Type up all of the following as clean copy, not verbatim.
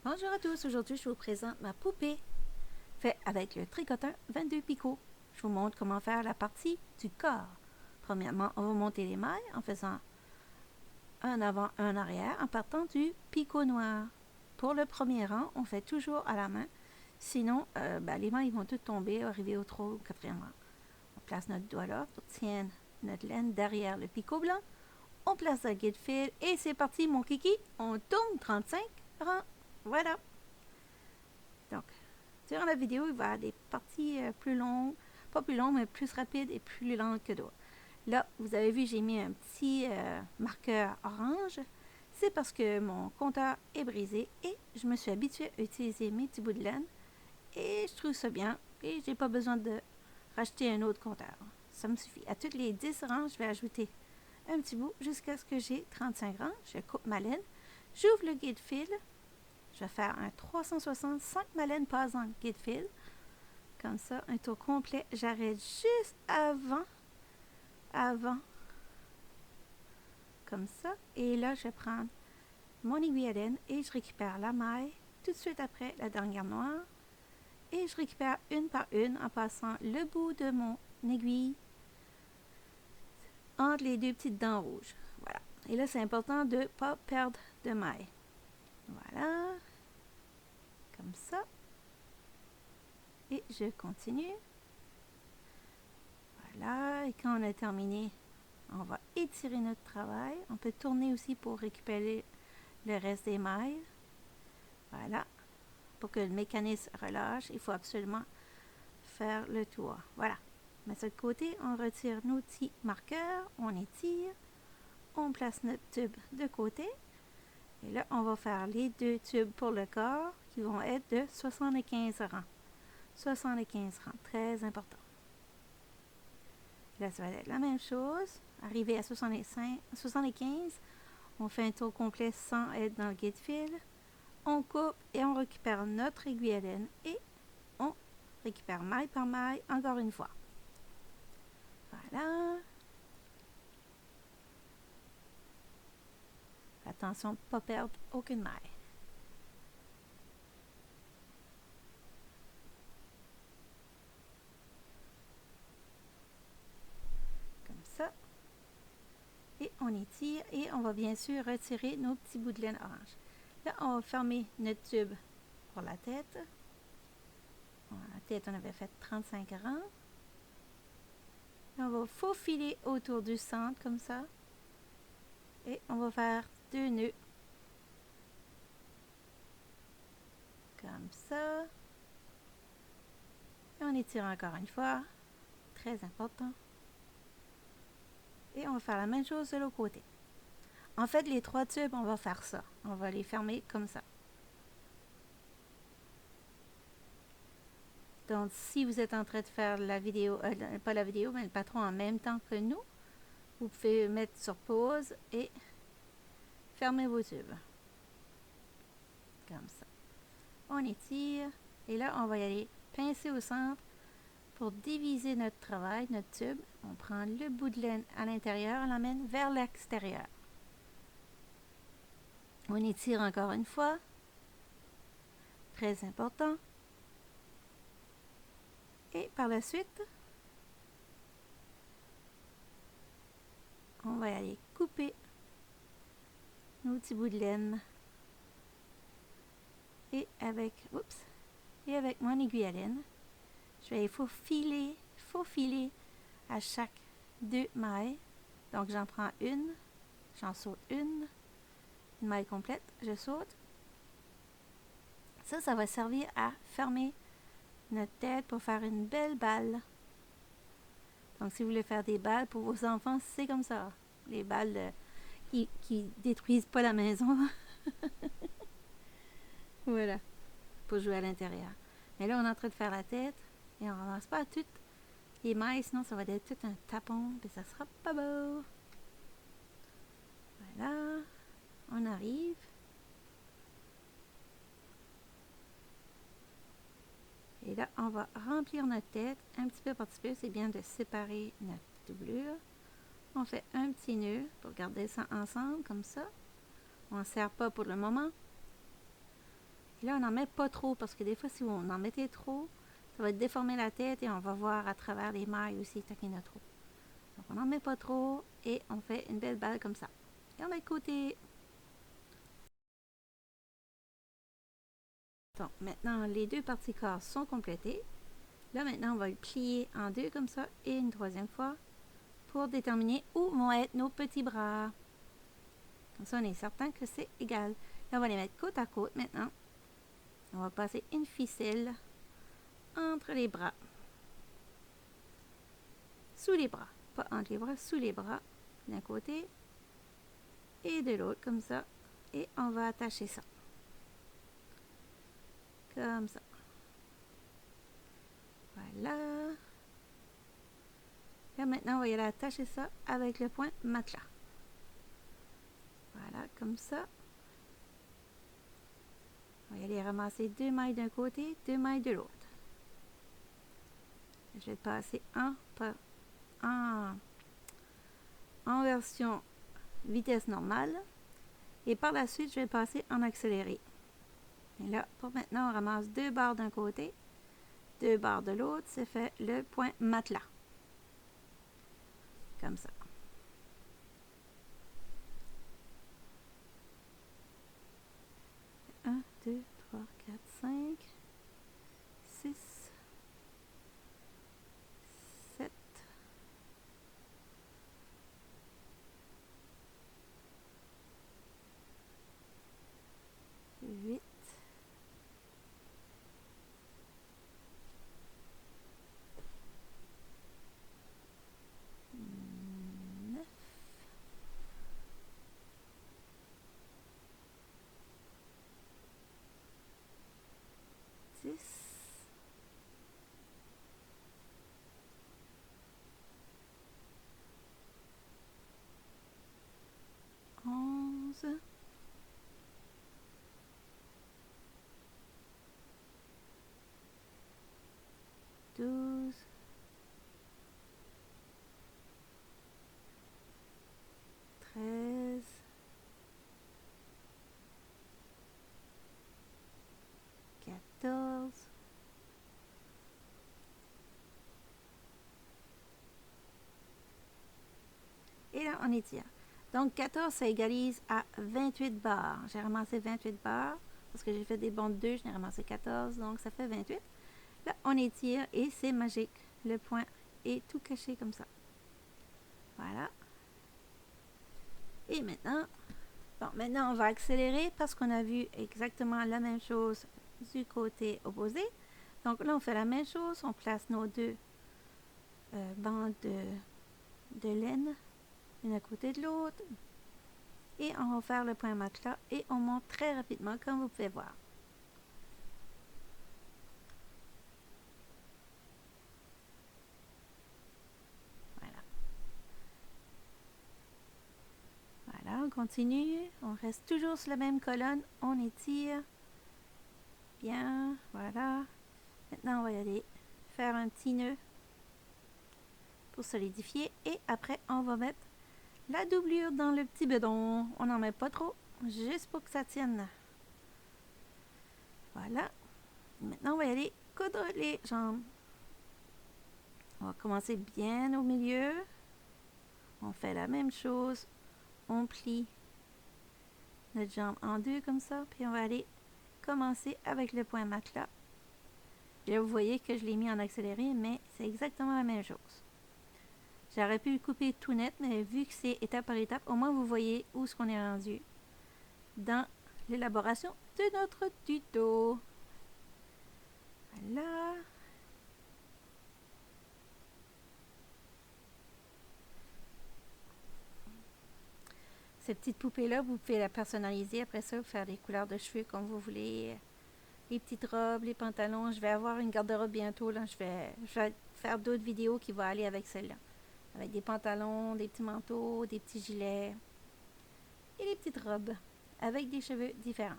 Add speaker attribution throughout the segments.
Speaker 1: Bonjour à tous, aujourd'hui je vous présente ma poupée faite avec le tricoteur 22 picots. Je vous montre comment faire la partie du corps. Premièrement, on va monter les mailles en faisant un avant, un arrière en partant du picot noir. Pour le premier rang, on fait toujours à la main, sinon les mailles vont toutes tomber, arriver au 3 ou 4e rang. On place notre doigt là pour tenir notre laine derrière le picot blanc. On place le guide fil et c'est parti mon kiki, on tourne 35 rangs. Voilà. Donc, durant la vidéo, il va y avoir des parties plus longues, pas plus longues, mais plus rapides et plus lentes que d'autres. Là, vous avez vu, j'ai mis un petit marqueur orange. C'est parce que mon compteur est brisé et je me suis habituée à utiliser mes petits bouts de laine et je trouve ça bien et j'ai pas besoin de racheter un autre compteur. Ça me suffit. À toutes les 10 rangs, je vais ajouter un petit bout jusqu'à ce que j'ai 35 rangs. Je coupe ma laine, j'ouvre le guide fil. Je vais faire un 365 malènes passe en guide fil. Comme ça, un tour complet. J'arrête juste avant, comme ça. Et là, je vais prendre mon aiguille à laine et je récupère la maille tout de suite après la dernière noire. Et je récupère une par une en passant le bout de mon aiguille entre les deux petites dents rouges. Voilà. Et là, c'est important de ne pas perdre de maille. Voilà. Comme ça. Et je continue. Voilà, et quand on a terminé, on va étirer notre travail. On peut tourner aussi pour récupérer le reste des mailles. Voilà, pour que le mécanisme relâche, il faut absolument faire le tour. Voilà, mais de ce côté, on retire nos petits marqueurs, on étire, on place notre tube de côté. Et là, on va faire les deux tubes pour le corps qui vont être de 75 rangs. 75 rangs, très important. Là, ça va être la même chose. Arrivé à 75, on fait un tour complet sans être dans le guide fil. On coupe et on récupère notre aiguille à laine et on récupère maille par maille encore une fois. Voilà. Attention, ne pas perdre aucune maille. Comme ça. Et on étire et on va bien sûr retirer nos petits bouts de laine orange. Là, on va fermer notre tube pour la tête. La tête, on avait fait 35 rangs. On va faufiler autour du centre comme ça. Et on va faire 2 nœuds. Comme ça. Et on étire encore une fois. Très important. Et on va faire la même chose de l'autre côté. En fait, les 3 tubes, on va faire ça. On va les fermer comme ça. Donc, si vous êtes en train de faire la vidéo, pas la vidéo, mais le patron en même temps que nous, vous pouvez mettre sur pause et fermer vos tubes. Comme ça. On étire. Et là, on va y aller pincer au centre pour diviser notre travail, notre tube. On prend le bout de laine à l'intérieur, on l'amène vers l'extérieur. On étire encore une fois. Très important. Et par la suite, on va aller couper nos petits bouts de laine. Et avec mon aiguille à laine, je vais faufiler à chaque 2 mailles. Donc j'en prends une, j'en saute une maille complète, je saute. Ça va servir à fermer notre tête pour faire une belle balle. Donc si vous voulez faire des balles pour vos enfants, c'est comme ça. Les balles qui détruisent pas la maison. Voilà, pour jouer à l'intérieur. Mais là, on est en train de faire la tête et on ramasse pas toutes les mailles, sinon ça va être tout un tapon et ça sera pas beau. Voilà, on arrive. Et là, on va remplir notre tête un petit peu par petit peu. C'est bien de séparer notre doublure. On fait un petit nœud pour garder ça ensemble, comme ça. On ne serre pas pour le moment. Puis là, on n'en met pas trop parce que des fois, si on en mettait trop, ça va déformer la tête et on va voir à travers les mailles aussi tant qu'il y en a trop. Donc, on n'en met pas trop et on fait une belle balle comme ça. Et on met de côté. Donc, maintenant, les deux parties corps sont complétées. Là, maintenant, on va le plier en deux comme ça et une troisième fois pour déterminer où vont être nos petits bras. Comme ça, on est certain que c'est égal. Là, on va les mettre côte à côte maintenant. On va passer une ficelle entre les bras. Sous les bras. Pas entre les bras, sous les bras. D'un côté et de l'autre, comme ça. Et on va attacher ça. Comme ça. Voilà. Là, maintenant, on va y aller attacher ça avec le point matelas. Voilà, comme ça. On va y aller ramasser 2 mailles d'un côté, 2 mailles de l'autre. Je vais passer en version vitesse normale. Et par la suite, je vais passer en accéléré. Et là, pour maintenant, on ramasse 2 barres d'un côté, 2 barres de l'autre. C'est fait le point matelas. Comme ça. 1, 2, 3, 4, 5, 6, 7, 8, 9, 10, 11, 12, 13, 14, et là, on étire. Donc, 14, ça égalise à 28 barres. J'ai ramassé 28 barres parce que j'ai fait des bonds de 2, je n'ai ramassé 14, donc ça fait 28. Là, on étire et c'est magique. Le point est tout caché comme ça. Voilà. Et maintenant, maintenant on va accélérer parce qu'on a vu exactement la même chose du côté opposé. Donc là, on fait la même chose. On place nos deux bandes de laine, une à côté de l'autre. Et on va faire le point matelas et on monte très rapidement, comme vous pouvez voir. Voilà. Voilà, on continue. On reste toujours sur la même colonne. On étire. Bien, voilà. Maintenant, on va y aller faire un petit nœud pour solidifier. Et après, on va mettre la doublure dans le petit bedon. On n'en met pas trop, juste pour que ça tienne. Voilà. Maintenant, on va y aller coudre les jambes. On va commencer bien au milieu. On fait la même chose. On plie notre jambe en deux comme ça. Puis on va aller commencer avec le point matelas. Là, vous voyez que je l'ai mis en accéléré, mais c'est exactement la même chose. J'aurais pu le couper tout net, mais vu que c'est étape par étape, au moins vous voyez où est-ce qu'on est rendu dans l'élaboration de notre tuto. Voilà. Ces petites poupées-là, vous pouvez la personnaliser. Après ça, faire des couleurs de cheveux comme vous voulez. Les petites robes, les pantalons. Je vais avoir une garde-robe bientôt. Là. Je vais faire d'autres vidéos qui vont aller avec celle-là. Avec des pantalons, des petits manteaux, des petits gilets. Et des petites robes. Avec des cheveux différents.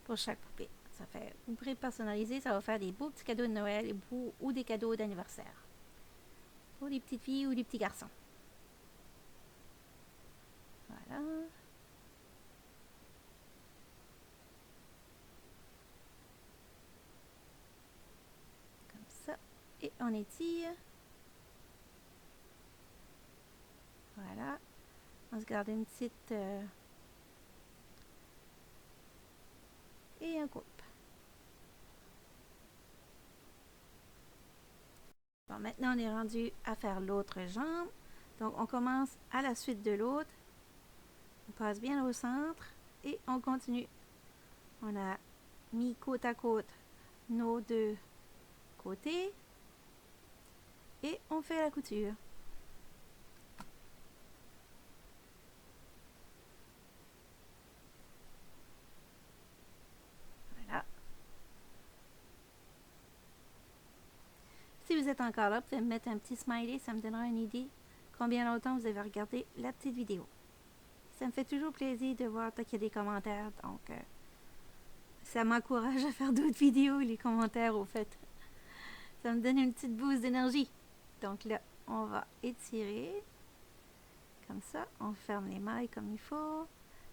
Speaker 1: Pour chaque poupée. Ça fait, vous pourrez personnaliser. Ça va faire des beaux petits cadeaux de Noël ou des cadeaux d'anniversaire. Pour les petites filles ou les petits garçons. Voilà. Et on étire. Voilà. On se garde une petite... et un coupe. Bon, maintenant on est rendu à faire l'autre jambe. Donc on commence à la suite de l'autre. On passe bien au centre et on continue. On a mis côte à côte nos deux côtés et on fait la couture. Voilà. Si vous êtes encore là, vous pouvez me mettre un petit smiley, ça me donnera une idée combien longtemps vous avez regardé la petite vidéo. Ça me fait toujours plaisir de voir qu'il y a des commentaires, donc ça m'encourage à faire d'autres vidéos, les commentaires au fait. Ça me donne une petite boost d'énergie. Donc là, on va étirer. Comme ça, on ferme les mailles comme il faut.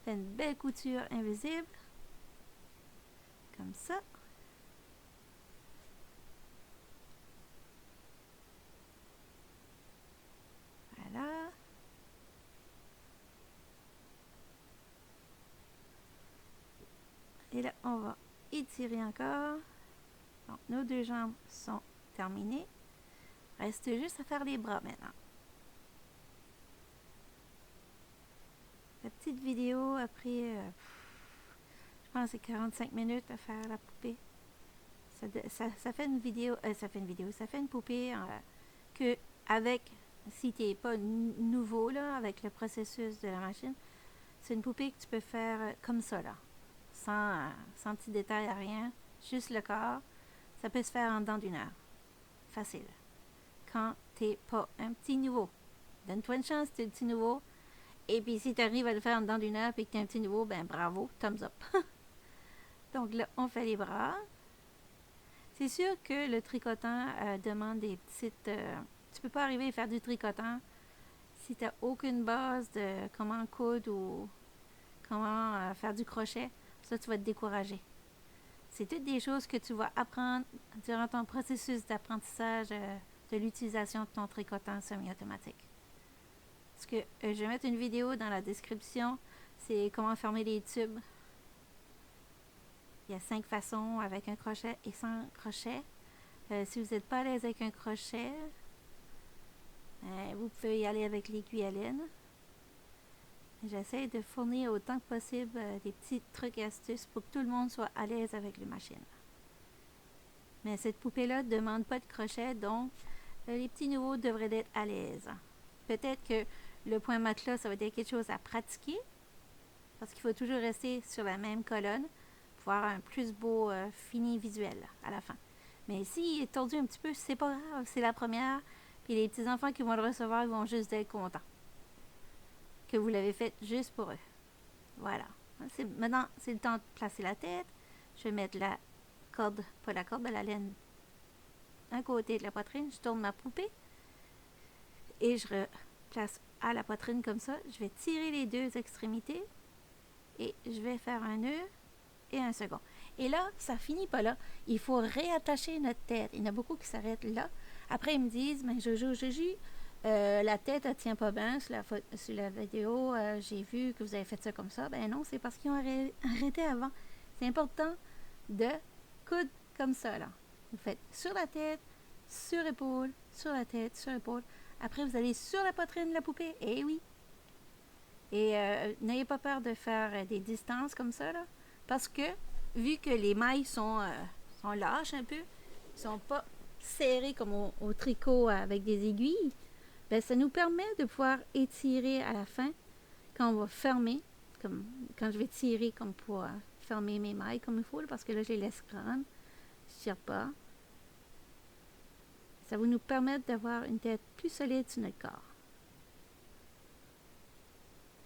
Speaker 1: Fait une belle couture invisible. Comme ça. Voilà. Et là, on va étirer encore. Donc, nos deux jambes sont terminées. Reste juste à faire les bras maintenant. La petite vidéo a pris, je pense, c'est 45 minutes à faire la poupée. Ça fait une vidéo, ça fait une poupée que avec, si tu n'es pas nouveau là, avec le processus de la machine, c'est une poupée que tu peux faire comme ça là, sans petit détail à rien, juste le corps. Ça peut se faire en dedans d'une heure. Facile. Quand tu n'es pas un petit nouveau. Donne-toi une chance, tu es un petit nouveau. Et puis si tu arrives à le faire en dedans d'une heure et que tu es un petit nouveau, ben bravo, thumbs up. Donc là, on fait les bras. C'est sûr que le tricotant demande des petites... tu peux pas arriver à faire du tricotant si tu n'as aucune base de comment coudre ou comment faire du crochet. Ça, tu vas te décourager. C'est toutes des choses que tu vas apprendre durant ton processus d'apprentissage de l'utilisation de ton tricotant semi-automatique. Parce que je vais mettre une vidéo dans la description, c'est comment fermer les tubes. Il y a 5 façons avec un crochet et sans crochet. Si vous n'êtes pas à l'aise avec un crochet, vous pouvez y aller avec l'aiguille à laine. J'essaie de fournir autant que possible des petits trucs et astuces pour que tout le monde soit à l'aise avec les machines. Mais cette poupée-là ne demande pas de crochet, donc les petits nouveaux devraient être à l'aise. Peut-être que le point matelas, ça va être quelque chose à pratiquer, parce qu'il faut toujours rester sur la même colonne pour avoir un plus beau fini visuel à la fin. Mais s'il est tordu un petit peu, c'est pas grave, c'est la première, puis les petits enfants qui vont le recevoir, ils vont juste être contents que vous l'avez fait juste pour eux. Voilà. Maintenant, c'est le temps de placer la tête. Je vais mettre la corde, pas la corde, la laine d'un côté de la poitrine. Je tourne ma poupée et je replace à la poitrine comme ça. Je vais tirer les deux extrémités et je vais faire un nœud et un second. Et là, ça finit pas là. Il faut réattacher notre tête. Il y en a beaucoup qui s'arrêtent là. Après, ils me disent, mais Jojo, la tête, elle tient pas bien. Sur la vidéo, j'ai vu que vous avez fait ça comme ça. Ben non, c'est parce qu'ils ont arrêté avant. C'est important de coudre comme ça, là. Vous faites sur la tête, sur épaule, sur la tête, sur épaule. Après, vous allez sur la poitrine de la poupée. Eh oui. Et n'ayez pas peur de faire des distances comme ça, là. Parce que, vu que les mailles sont lâches un peu, ils sont pas serrés comme au tricot avec des aiguilles, ben, ça nous permet de pouvoir étirer à la fin quand on va fermer, comme quand je vais tirer comme pour fermer mes mailles comme il faut, là, parce que là, je les laisse grandes. Je ne tire pas. Ça va nous permettre d'avoir une tête plus solide sur notre corps.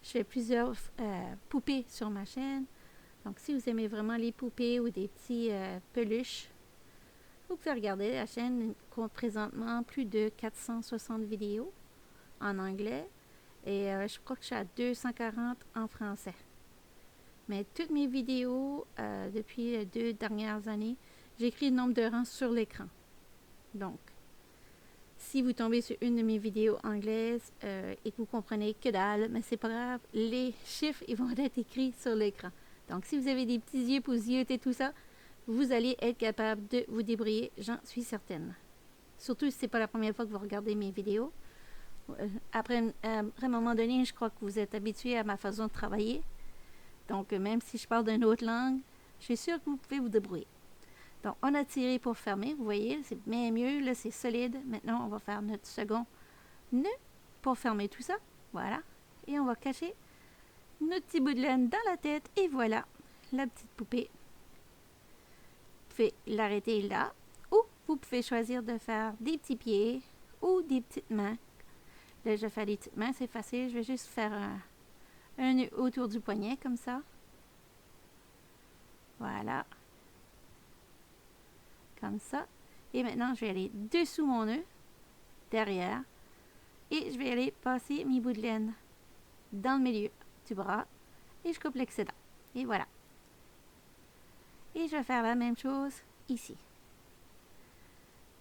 Speaker 1: Je fais plusieurs poupées sur ma chaîne. Donc, si vous aimez vraiment les poupées ou des petits peluches, vous pouvez regarder la chaîne. Compte présentement plus de 460 vidéos en anglais et je crois que je suis à 240 en français. Mais toutes mes vidéos depuis les 2 dernières années, j'écris le nombre de rangs sur l'écran. Donc, Si vous tombez sur une de mes vidéos anglaises et que vous comprenez que dalle, mais c'est pas grave, les chiffres ils vont être écrits sur l'écran. Donc si vous avez des petits yeux pour zioter tout ça, vous allez être capable de vous débrouiller, j'en suis certaine. Surtout si c'est pas la première fois que vous regardez mes vidéos. Après un moment donné, je crois que vous êtes habitué à ma façon de travailler. Donc même si je parle d'une autre langue, je suis sûre que vous pouvez vous débrouiller. Donc, on a tiré pour fermer. Vous voyez, c'est bien mieux. Là, c'est solide. Maintenant, on va faire notre second nœud pour fermer tout ça. Voilà. Et on va cacher notre petit bout de laine dans la tête. Et voilà, la petite poupée. Vous pouvez l'arrêter là. Ou vous pouvez choisir de faire des petits pieds ou des petites mains. Là, je vais faire des petites mains. C'est facile. Je vais juste faire un nœud autour du poignet, comme ça. Voilà. Comme ça. Et maintenant, je vais aller dessous mon nœud, derrière, et je vais aller passer mes bouts de laine dans le milieu du bras, et je coupe l'excédent. Et voilà. Et je vais faire la même chose ici.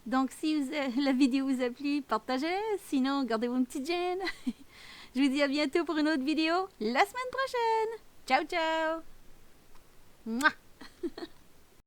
Speaker 1: Donc, si la vidéo vous a plu, partagez-la. Sinon, gardez-vous une petite gêne. Je vous dis à bientôt pour une autre vidéo la semaine prochaine. Ciao, ciao! Mouah!